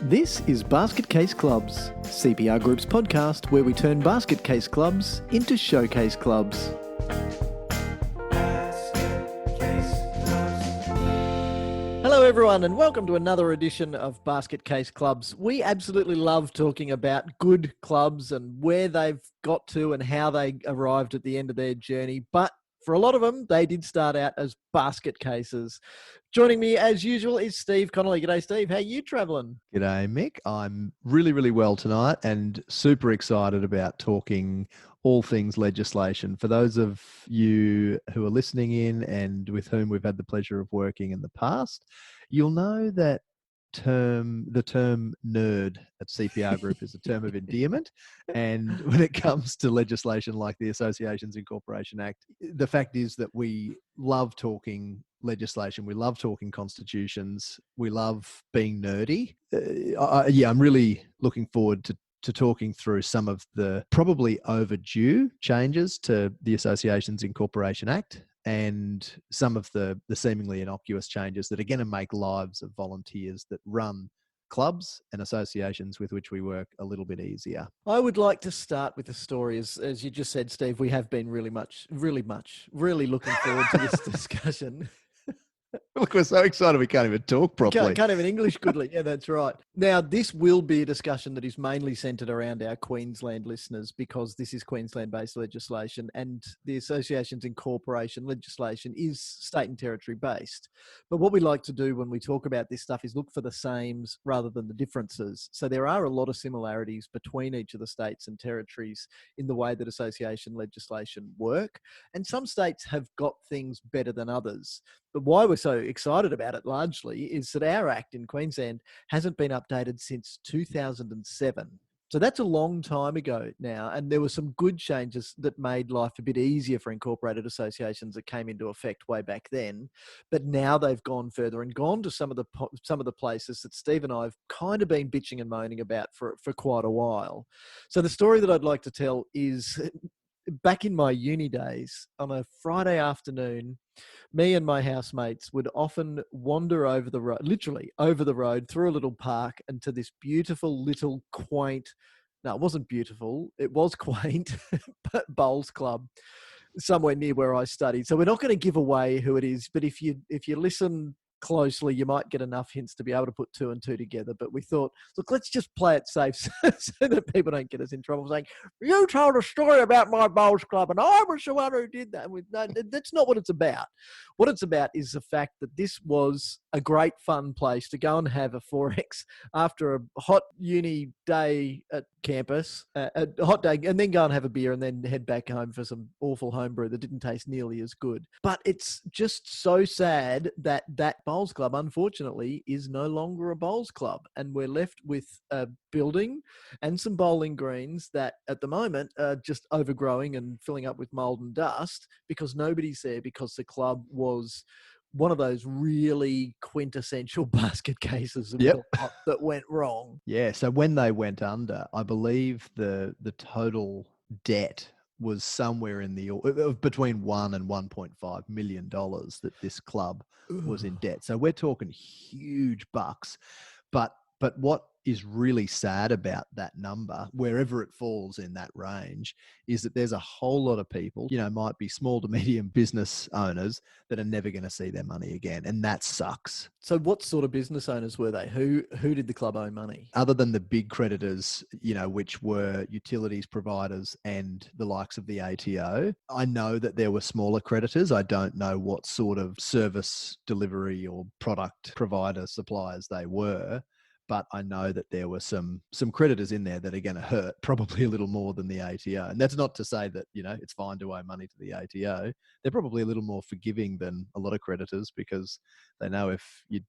This is Basket Case Clubs, CPR Group's podcast where we turn basket case clubs into showcase clubs. Hello everyone and welcome to another edition of Basket Case Clubs. We absolutely love talking about good clubs and where they've got to and how they arrived at the end of their journey, but for a lot of them, they did start out as basket cases. Joining me, as usual, is Steve Connolly. G'day, Steve. How you travelling? G'day, Mick. I'm really well tonight and super excited about talking all things legislation. For those of you who are listening in and with whom we've had the pleasure of working in the past, you'll know that the term nerd at CPR Group is a term of endearment. And when it comes to legislation like the Associations Incorporation Act, the fact is that we love talking legislation. We love talking constitutions. We love being nerdy. I'm really looking forward to talking through some of the probably overdue changes to the Associations Incorporation Act and some of the seemingly innocuous changes that are going to make lives of volunteers that run clubs and associations with which we work a little bit easier. I would like to start with a story. As you just said, Steve, we have been really looking forward to this discussion. Look, we're so excited we can't even talk properly. Can't even English goodly. Yeah, that's right. Now, this will be a discussion that is mainly centred around our Queensland listeners because this is Queensland-based legislation and the Associations Incorporation legislation is state and territory based. But what we like to do when we talk about this stuff is look for the sames rather than the differences. So there are a lot of similarities between each of the states and territories in the way that association legislation work. And some states have got things better than others. But why we're so excited about it largely is that our Act in Queensland hasn't been updated since 2007. So that's a long time ago now. And there were some good changes that made life a bit easier for incorporated associations that came into effect way back then. But now they've gone further and gone to some of the places that Steve and I have kind of been bitching and moaning about for quite a while. So the story that I'd like to tell is back in my uni days, on a Friday afternoon, me and my housemates would often wander over the road, literally over the road through a little park and to this beautiful little quaint, no, it wasn't beautiful, it was quaint, bowls club somewhere near where I studied. So we're not going to give away who it is, but if you listen closely, you might get enough hints to be able to put two and two together. But we thought, look, let's just play it safe so that people don't get us in trouble saying, you told a story about my bowls club and I was the one who did that. No, that's not what it's about. What it's about is the fact that this was a great fun place to go and have a 4X after a hot uni day at campus, a hot day, and then go and have a beer and then head back home for some awful homebrew that didn't taste nearly as good. But it's just so sad that bowls club, unfortunately, is no longer a bowls club. And we're left with a building and some bowling greens that at the moment are just overgrowing and filling up with mold and dust because nobody's there because the club was one of those really quintessential basket cases that went wrong. Yeah, so when they went under, I believe the total debt was somewhere in the between $1 and $1.5 million that this club was in debt. So we're talking huge bucks. But what is really sad about that number, wherever it falls in that range, is that there's a whole lot of people, might be small to medium business owners that are never going to see their money again. And that sucks. So what sort of business owners were they? Who did the club owe money? Other than the big creditors, which were utilities providers and the likes of the ATO, I know that there were smaller creditors. I don't know what sort of service delivery or product provider suppliers they were. But I know that there were some creditors in there that are going to hurt probably a little more than the ATO. And that's not to say that, it's fine to owe money to the ATO. They're probably a little more forgiving than a lot of creditors because they know if you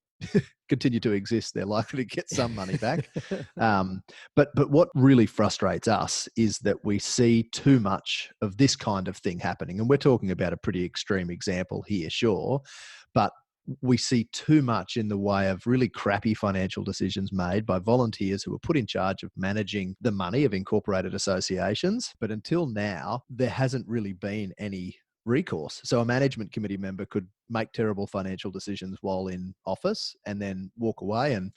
continue to exist, they're likely to get some money back. But what really frustrates us is that we see too much of this kind of thing happening. And we're talking about a pretty extreme example here, sure. But we see too much in the way of really crappy financial decisions made by volunteers who were put in charge of managing the money of incorporated associations. But until now, there hasn't really been any recourse. So a management committee member could make terrible financial decisions while in office and then walk away and,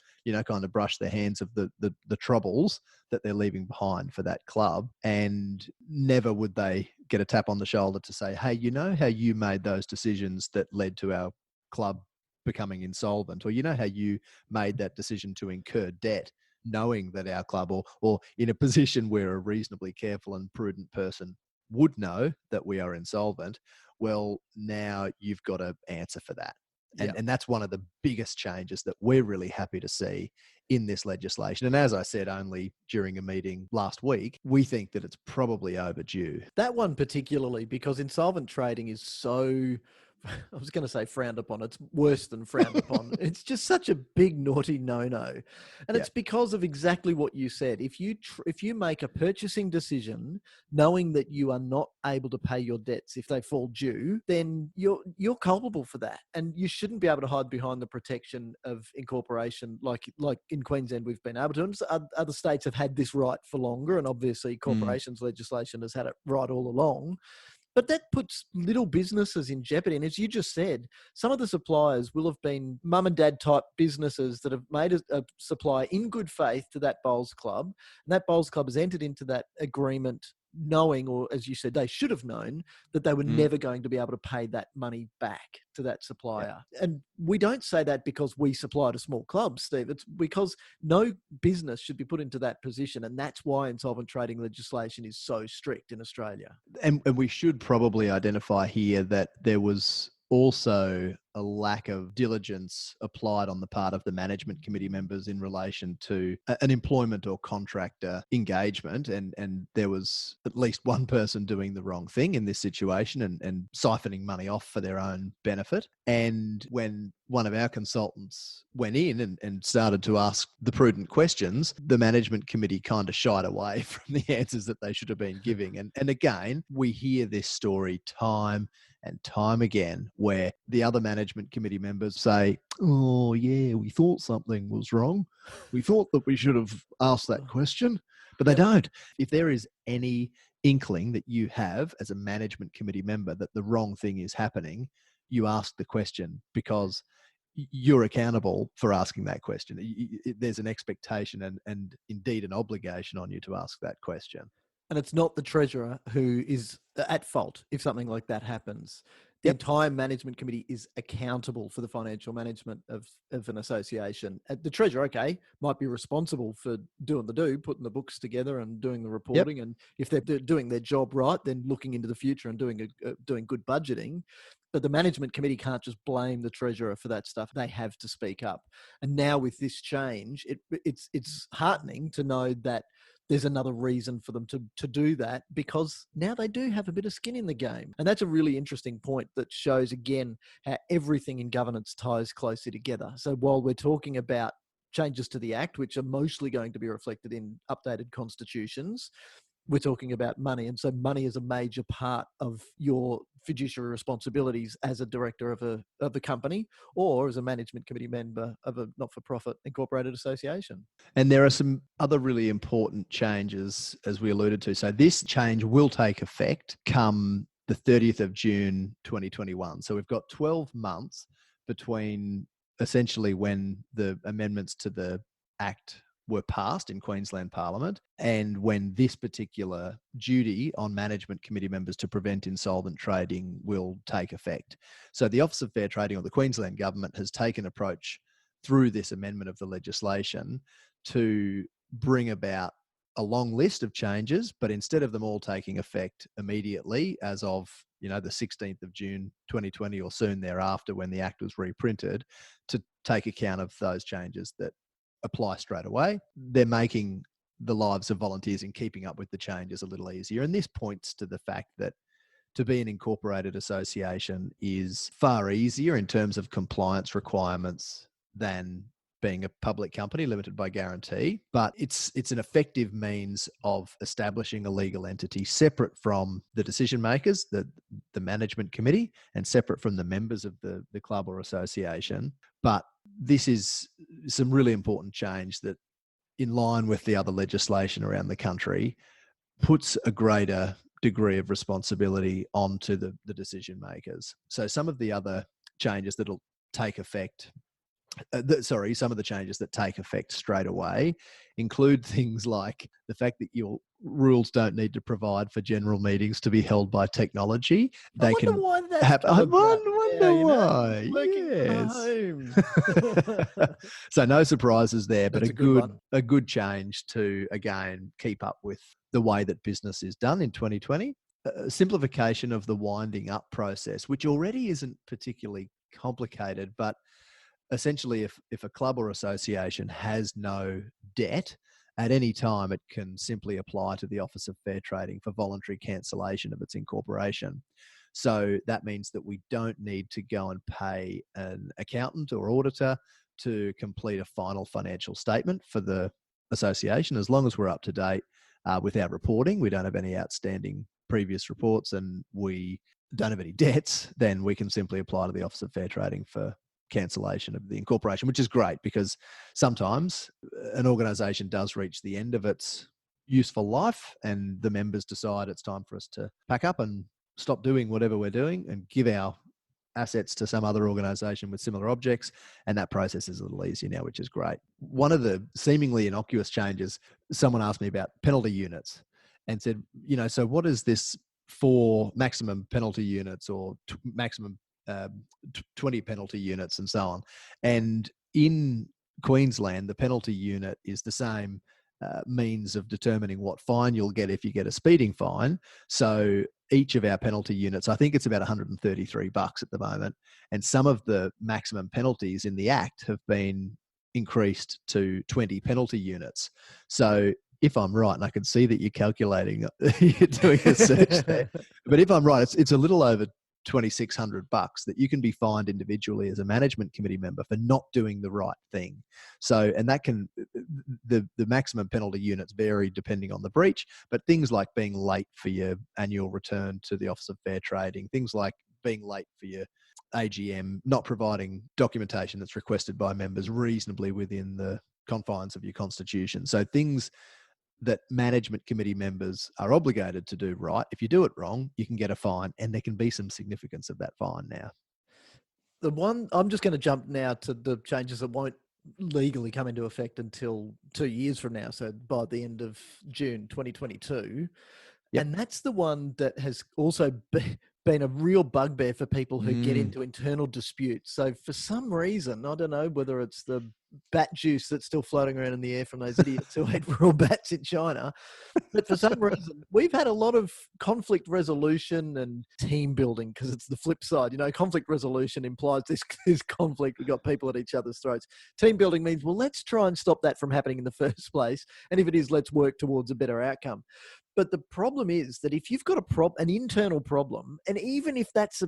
kind of brush their hands of the troubles that they're leaving behind for that club. And never would they get a tap on the shoulder to say, hey, you know how you made those decisions that led to our club becoming insolvent, or how you made that decision to incur debt knowing that our club, or in a position where a reasonably careful and prudent person would know that we are insolvent. Well, now you've got to answer for that. And that's one of the biggest changes that we're really happy to see in this legislation. And as I said, only during a meeting last week, we think that it's probably overdue. That one particularly, because insolvent trading is so, I was going to say frowned upon. It's worse than frowned upon. It's just such a big naughty no-no. And it's because of exactly what you said. If you make a purchasing decision knowing that you are not able to pay your debts if they fall due, then you're culpable for that. And you shouldn't be able to hide behind the protection of incorporation like in Queensland we've been able to. And other states have had this right for longer, and obviously corporations legislation has had it right all along. But that puts little businesses in jeopardy. And as you just said, some of the suppliers will have been mum and dad type businesses that have made a supply in good faith to that bowls club. And that bowls club has entered into that agreement knowing, or as you said, they should have known that they were never going to be able to pay that money back to that supplier. And we don't say that because we supply to small clubs, Steve. It's because no business should be put into that position. And that's why insolvent trading legislation is so strict in Australia. And we should probably identify here that there was also a lack of diligence applied on the part of the management committee members in relation to an employment or contractor engagement. And there was at least one person doing the wrong thing in this situation and siphoning money off for their own benefit. And when one of our consultants went in and started to ask the prudent questions, the management committee kind of shied away from the answers that they should have been giving. And again, we hear this story time and time again where the other management committee members say, oh yeah, we thought something was wrong. We thought that we should have asked that question, but they don't. If there is any inkling that you have as a management committee member that the wrong thing is happening, you ask the question because you're accountable for asking that question. There's an expectation and indeed an obligation on you to ask that question. And it's not the treasurer who is at fault if something like that happens. The entire management committee is accountable for the financial management of an association. The treasurer, might be responsible for doing putting the books together and doing the reporting. And if they're doing their job right, then looking into the future and doing good budgeting. But the management committee can't just blame the treasurer for that stuff. They have to speak up. And now with this change, it's heartening to know that there's another reason for them to do that, because now they do have a bit of skin in the game. And that's a really interesting point that shows, again, how everything in governance ties closely together. So while we're talking about changes to the Act, which are mostly going to be reflected in updated constitutions, we're talking about money. And so money is a major part of your fiduciary responsibilities as a director of a company or as a management committee member of a not-for-profit incorporated association. And there are some other really important changes, as we alluded to. So this change will take effect come the 30th of June 2021. So we've got 12 months between essentially when the amendments to the Act were passed in Queensland Parliament and when this particular duty on management committee members to prevent insolvent trading will take effect. So the Office of Fair Trading, or the Queensland Government, has taken an approach through this amendment of the legislation to bring about a long list of changes, but instead of them all taking effect immediately as of the 16th of June 2020 or soon thereafter when the Act was reprinted, to take account of those changes that apply straight away. They're making the lives of volunteers in keeping up with the changes a little easier. And this points to the fact that to be an incorporated association is far easier in terms of compliance requirements than being a public company limited by guarantee, but it's an effective means of establishing a legal entity separate from the decision makers, the management committee, and separate from the members of the club or association. But this is some really important change that, in line with the other legislation around the country, puts a greater degree of responsibility onto the decision makers. So some of the other changes that'll take effect, some of the changes that take effect straight away include things like the fact that your rules don't need to provide for general meetings to be held by technology. I wonder why that's come about. Wonder why. Working Yes. from home. So no surprises there, but That's a good change to, again, keep up with the way that business is done in 2020. Simplification of the winding up process, which already isn't particularly complicated, but essentially if a club or association has no debt, at any time it can simply apply to the Office of Fair Trading for voluntary cancellation of its incorporation. So that means that we don't need to go and pay an accountant or auditor to complete a final financial statement for the association. As long as we're up to date with our reporting, we don't have any outstanding previous reports, and we don't have any debts, then we can simply apply to the Office of Fair Trading for cancellation of the incorporation, which is great because sometimes an organisation does reach the end of its useful life and the members decide it's time for us to pack up and stop doing whatever we're doing and give our assets to some other organisation with similar objects, and that process is a little easier now, which is great. One of the seemingly innocuous changes, someone asked me about penalty units and said, so what is this for maximum penalty units or maximum 20 penalty units and so on? And in Queensland, the penalty unit is the same means of determining what fine you'll get if you get a speeding fine. So each of our penalty units, I think it's about $133 at the moment, and some of the maximum penalties in the Act have been increased to 20 penalty units. So if I'm right, and I can see that you're calculating, you're doing a search there, but if I'm right, it's a little over $2,600 that you can be fined individually as a management committee member for not doing the right thing. So, and that can, the maximum penalty units vary depending on the breach, but things like being late for your annual return to the Office of Fair Trading, things like being late for your AGM, not providing documentation that's requested by members reasonably within the confines of your constitution. So things that management committee members are obligated to do right. If you do it wrong, you can get a fine, and there can be some significance of that fine now. I'm just going to jump now to the changes that won't legally come into effect until 2 years from now. So by the end of June 2022. Yep. And that's the one that has also been a real bugbear for people who get into internal disputes. So for some reason, I don't know whether it's the bat juice that's still floating around in the air from those idiots who ate raw bats in China, but for some reason, we've had a lot of conflict resolution and team building, because it's the flip side. Conflict resolution implies this conflict. We've got people at each other's throats. Team building means, well, let's try and stop that from happening in the first place. And if it is, let's work towards a better outcome. But the problem is that if you've got an internal problem, and even if that's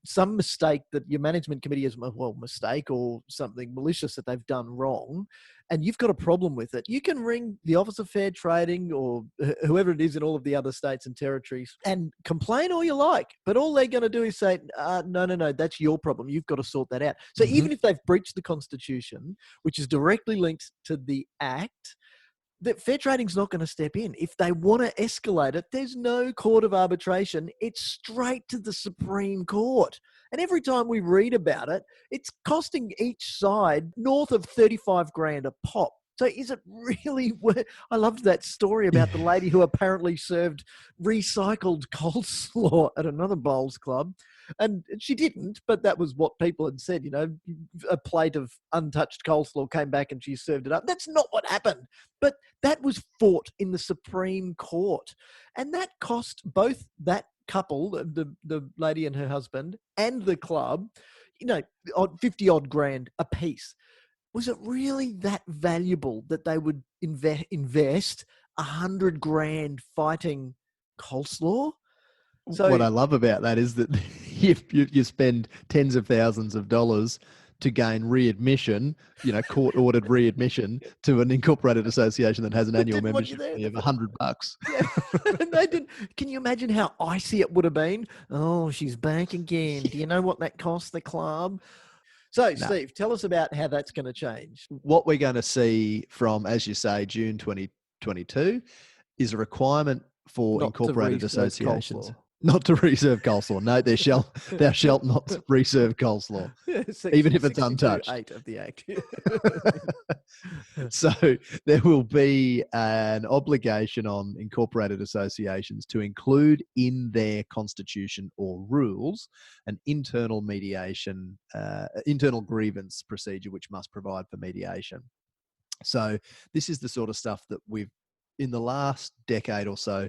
some mistake that your management committee has, mistake or something malicious that they've done wrong, and you've got a problem with it, you can ring the Office of Fair Trading or whoever it is in all of the other states and territories and complain all you like. But all they're going to do is say, no, that's your problem. You've got to sort that out. So even if they've breached the Constitution, which is directly linked to the Act, that fair trading's not going to step in. If they want to escalate it, there's no court of arbitration. It's straight to the Supreme Court. And every time we read about it, it's costing each side north of $35,000 a pop. So is it really worth? I loved that story about the lady who apparently served recycled coleslaw at another bowls club. And she didn't, but that was what people had said. A plate of untouched coleslaw came back and she served it up. That's not what happened. But that was fought in the Supreme Court. And that cost both that couple, the lady and her husband, and the club, 50 odd grand a piece. Was it really that valuable that they would invest $100,000 fighting coleslaw? So, what I love about that is that you spend tens of thousands of dollars to gain readmission, court-ordered readmission to an incorporated association that has an annual membership fee of $100. Yeah. And they didn't. Can you imagine how icy it would have been? Oh, she's back again. Do you know what that cost the club? So, Steve, tell us about how that's going to change. What we're going to see from, as you say, June 2022 is a requirement for Not to incorporated reserve associations. coleslaw. Not to reserve coleslaw. No, thou shalt not reserve coleslaw, even if it's untouched. 8 of the Act. So there will be an obligation on incorporated associations to include in their constitution or rules an internal mediation, internal grievance procedure, which must provide for mediation. So this is the sort of stuff that we've, in the last decade or so,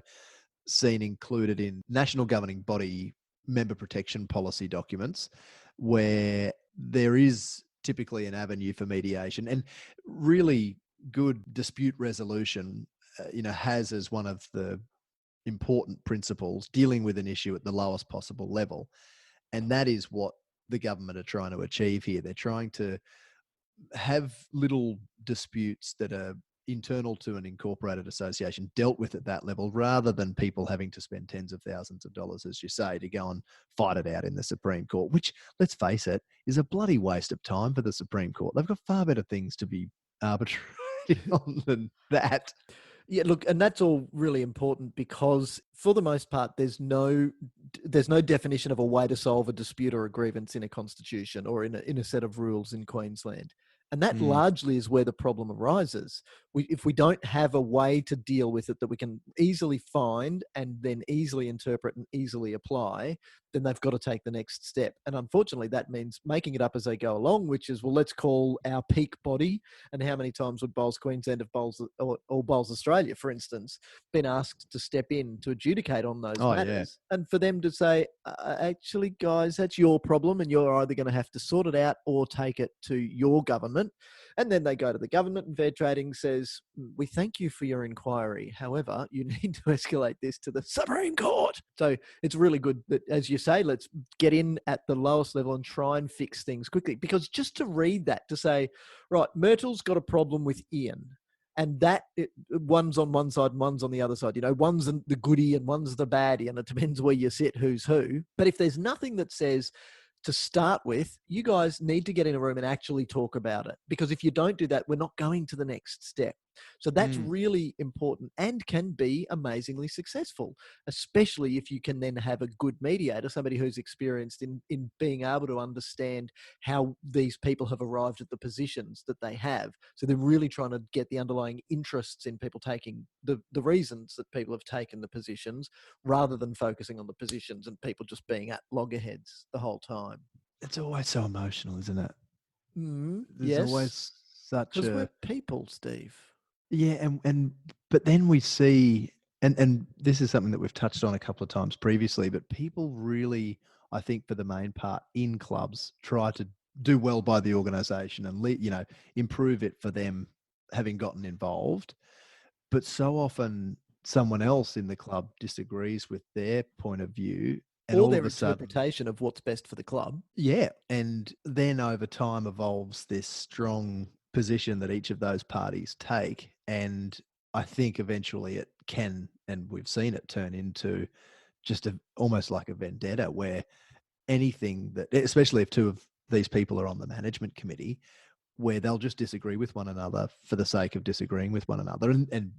seen included in national governing body member protection policy documents, where there is typically an avenue for mediation, and really good dispute resolution has as one of the important principles dealing with an issue at the lowest possible level. And that is what the government are trying to achieve here. They're trying to have little disputes that are internal to an incorporated association dealt with at that level, rather than people having to spend tens of thousands of dollars, as you say, to go and fight it out in the Supreme Court, which, let's face it, is a bloody waste of time for the Supreme Court. They've got far better things to be arbitrating on than that. Yeah, look, and that's all really important because for the most part, there's no definition of a way to solve a dispute or a grievance in a constitution or in a set of rules in Queensland. And that largely is where the problem arises. If we don't have a way to deal with it that we can easily find and then easily interpret and easily apply, then they've got to take the next step. And unfortunately, that means making it up as they go along, which is, well, let's call our peak body. And how many times would Bowls Queensland or Bowls Australia, for instance, been asked to step in to adjudicate on those matters? Yeah. And for them to say, actually, guys, that's your problem and you're either going to have to sort it out or take it to your government. And then they go to the government, and Fair Trading says, we thank you for your inquiry. However, you need to escalate this to the Supreme Court. So it's really good that, as you say, let's get in at the lowest level and try and fix things quickly. Because just to read that, to say, right, Myrtle's got a problem with Ian, and one's on one side and one's on the other side. One's the goodie and one's the baddie, and it depends where you sit, who's who. But if there's nothing that says, to start with, you guys need to get in a room and actually talk about it. Because if you don't do that, we're not going to the next step. So that's really important and can be amazingly successful, especially if you can then have a good mediator, somebody who's experienced in being able to understand how these people have arrived at the positions that they have. So they're really trying to get the underlying interests in people taking the reasons that people have taken the positions, rather than focusing on the positions and people just being at loggerheads the whole time. It's always so emotional, isn't it? There's yes. always such because we're people, Steve. Yeah, but then we see, and this is something that we've touched on a couple of times previously, but people really, I think for the main part in clubs, try to do well by the organisation and improve it for them having gotten involved. But so often someone else in the club disagrees with their point of view. And or all their of a sudden, interpretation of what's best for the club. Yeah. And then over time evolves this strong position that each of those parties take. And I think eventually it can, and we've seen it turn into just almost like a vendetta, where anything that, especially if two of these people are on the management committee, where they'll just disagree with one another for the sake of disagreeing with one another. And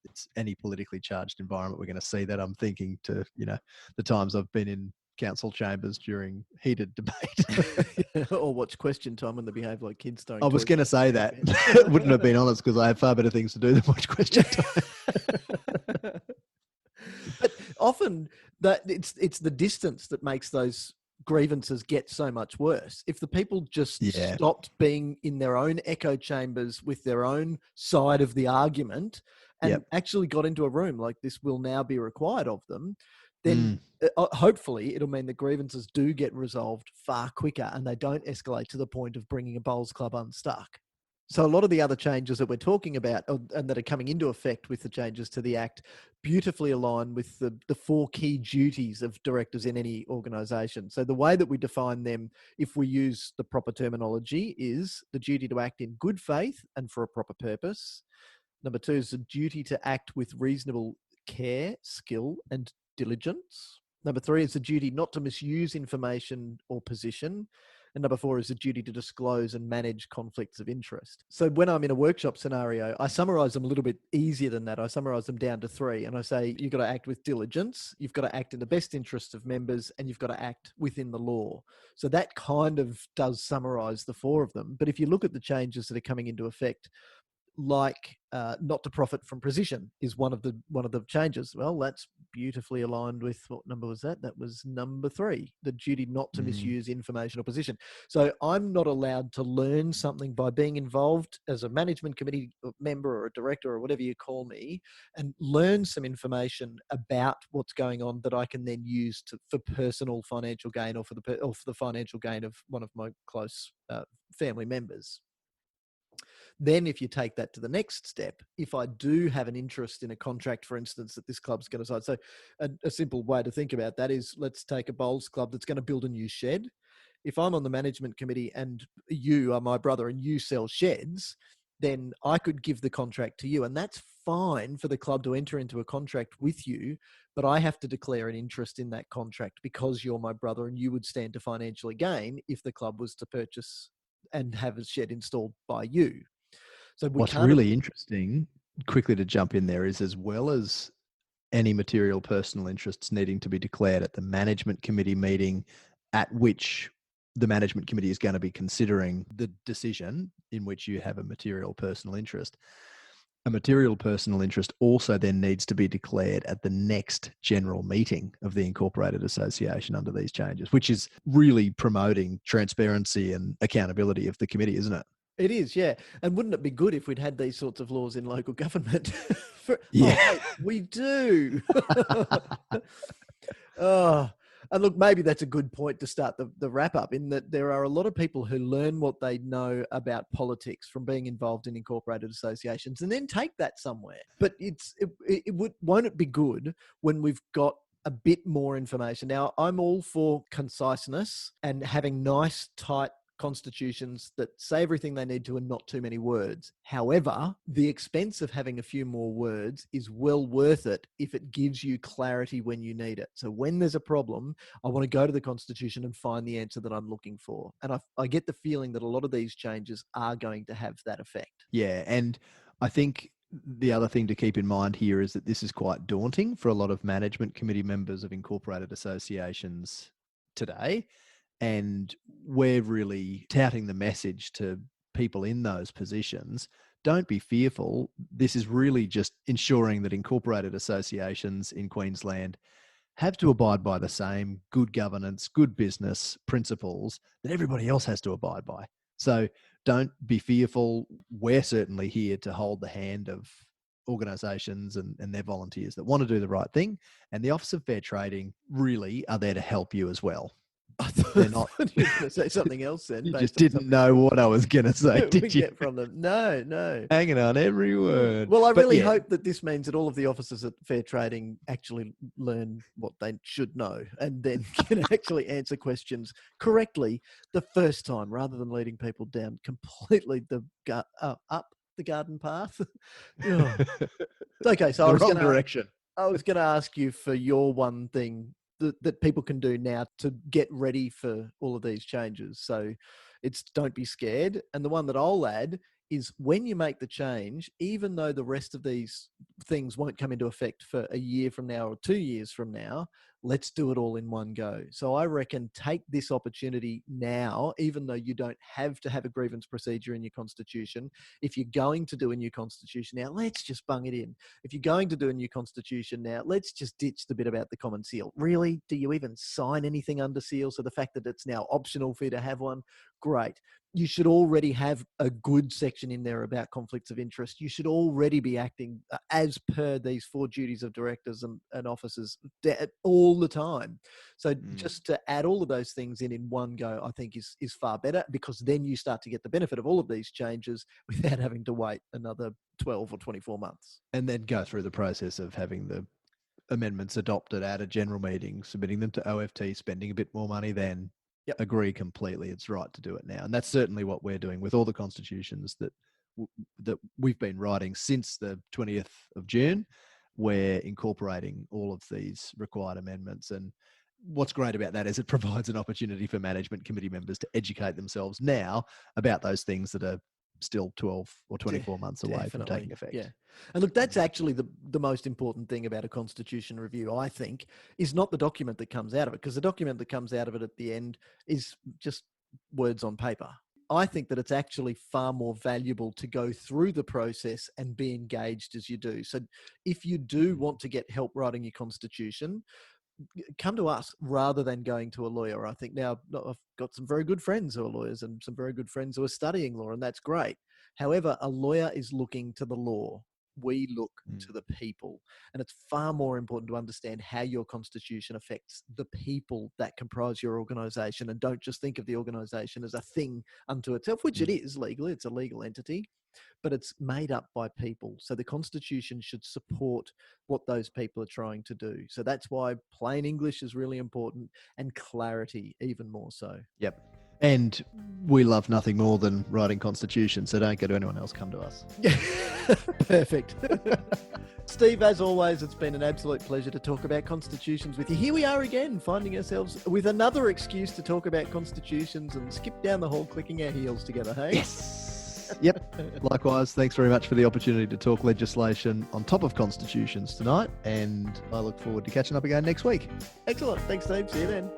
it's any politically charged environment we're going to see that. I'm thinking to, the times I've been in council chambers during heated debate. Or watch Question Time when they behave like kids. I was going to say that. Wouldn't have been honest, because I have far better things to do than watch Question Time. But often it's the distance that makes those grievances get so much worse. If the people just stopped being in their own echo chambers with their own side of the argument and actually got into a room like this will now be required of them, then hopefully it'll mean that grievances do get resolved far quicker and they don't escalate to the point of bringing a bowls club unstuck. So a lot of the other changes that we're talking about and that are coming into effect with the changes to the Act beautifully align with the 4 key duties of directors in any organisation. So the way that we define them, if we use the proper terminology, is the duty to act in good faith and for a proper purpose. Number 2 is the duty to act with reasonable care, skill and diligence. Number 3 is the duty not to misuse information or position. And number 4 is the duty to disclose and manage conflicts of interest. So when I'm in a workshop scenario, I summarize them a little bit easier than that. I summarize them down to 3, and I say, you've got to act with diligence, you've got to act in the best interests of members, and you've got to act within the law. So that kind of does summarize the 4 of them. But if you look at the changes that are coming into effect, like not to profit from position is one of the changes. Well, that's beautifully aligned with, what number was that? That was number 3, the duty not to misuse information or position. So I'm not allowed to learn something by being involved as a management committee member or a director or whatever you call me, and learn some information about what's going on that I can then use for personal financial gain, or for the financial gain of one of my close family members. Then if you take that to the next step, if I do have an interest in a contract, for instance, that this club's going to sign. So a simple way to think about that is, let's take a bowls club that's going to build a new shed. If I'm on the management committee and you are my brother and you sell sheds, then I could give the contract to you, and that's fine for the club to enter into a contract with you, but I have to declare an interest in that contract because you're my brother, and you would stand to financially gain if the club was to purchase and have a shed installed by you. So what's really interesting, quickly to jump in there, is as well as any material personal interests needing to be declared at the management committee meeting at which the management committee is going to be considering the decision in which you have a material personal interest. A material personal interest also then needs to be declared at the next general meeting of the Incorporated Association under these changes, which is really promoting transparency and accountability of the committee, isn't it? It is, yeah. And wouldn't it be good if we'd had these sorts of laws in local government? Yeah. Oh, wait, we do. And look, maybe that's a good point to start the wrap up, in that there are a lot of people who learn what they know about politics from being involved in incorporated associations and then take that somewhere. But won't it be good when we've got a bit more information? Now, I'm all for conciseness and having nice, tight constitutions that say everything they need to and not too many words. However, the expense of having a few more words is well worth it if it gives you clarity when you need it. So when there's a problem, I want to go to the Constitution and find the answer that I'm looking for. And I get the feeling that a lot of these changes are going to have that effect. Yeah, and I think the other thing to keep in mind here is that this is quite daunting for a lot of management committee members of incorporated associations today. And we're really touting the message to people in those positions. Don't be fearful. This is really just ensuring that incorporated associations in Queensland have to abide by the same good governance, good business principles that everybody else has to abide by. So don't be fearful. We're certainly here to hold the hand of organisations and their volunteers that want to do the right thing. And the Office of Fair Trading really are there to help you as well. I thought you were going to say something else then. You just didn't know what I was going to say, did you? Get from them. No. Hanging on every word. Well, I really hope that this means that all of the officers at Fair Trading actually learn what they should know and then can actually answer questions correctly the first time, rather than leading people down completely up the garden path. Okay, so the wrong direction. I was going to ask you for your one thing that people can do now to get ready for all of these changes. So it's don't be scared. And the one that I'll add is, when you make the change, even though the rest of these things won't come into effect for a year from now or 2 years from now, let's do it all in one go. So I reckon take this opportunity now, even though you don't have to have a grievance procedure in your constitution. If you're going to do a new constitution now, let's just bung it in. If you're going to do a new constitution now, let's just ditch the bit about the common seal. Really? Do you even sign anything under seal? So the fact that it's now optional for you to have one, great. You should already have a good section in there about conflicts of interest. You should already be acting as per these 4 duties of directors and officers all the time. So just to add all of those things in one go, I think is far better, because then you start to get the benefit of all of these changes without having to wait another 12 or 24 months. And then go through the process of having the amendments adopted at a general meeting, submitting them to OFT, spending a bit more money then. Yep. Agree completely. It's right to do it now. And that's certainly what we're doing with all the constitutions that we've been writing since the 20th of June. We're incorporating all of these required amendments. And what's great about that is it provides an opportunity for management committee members to educate themselves now about those things that are still 12 or 24 months away from taking effect. Yeah. And look, that's actually the most important thing about a constitution review, I think, is not the document that comes out of it, because the document that comes out of it at the end is just words on paper. I think that it's actually far more valuable to go through the process and be engaged as you do. So if you do want to get help writing your constitution, come to us rather than going to a lawyer. I think now I've got some very good friends who are lawyers and some very good friends who are studying law, and that's great. However, a lawyer is looking to the law. We look to the people, and it's far more important to understand how your constitution affects the people that comprise your organisation, and don't just think of the organisation as a thing unto itself, which it is legally. It's a legal entity, but it's made up by people. So the constitution should support what those people are trying to do. So that's why plain English is really important, and clarity even more so. Yep. And we love nothing more than writing constitutions, so don't go to anyone else, come to us. Perfect. Steve, as always, it's been an absolute pleasure to talk about constitutions with you. Here we are again, finding ourselves with another excuse to talk about constitutions and skip down the hall clicking our heels together, hey? Yes. Yep. Likewise, thanks very much for the opportunity to talk legislation on top of constitutions tonight, and I look forward to catching up again next week. Excellent. Thanks, Steve. See you then.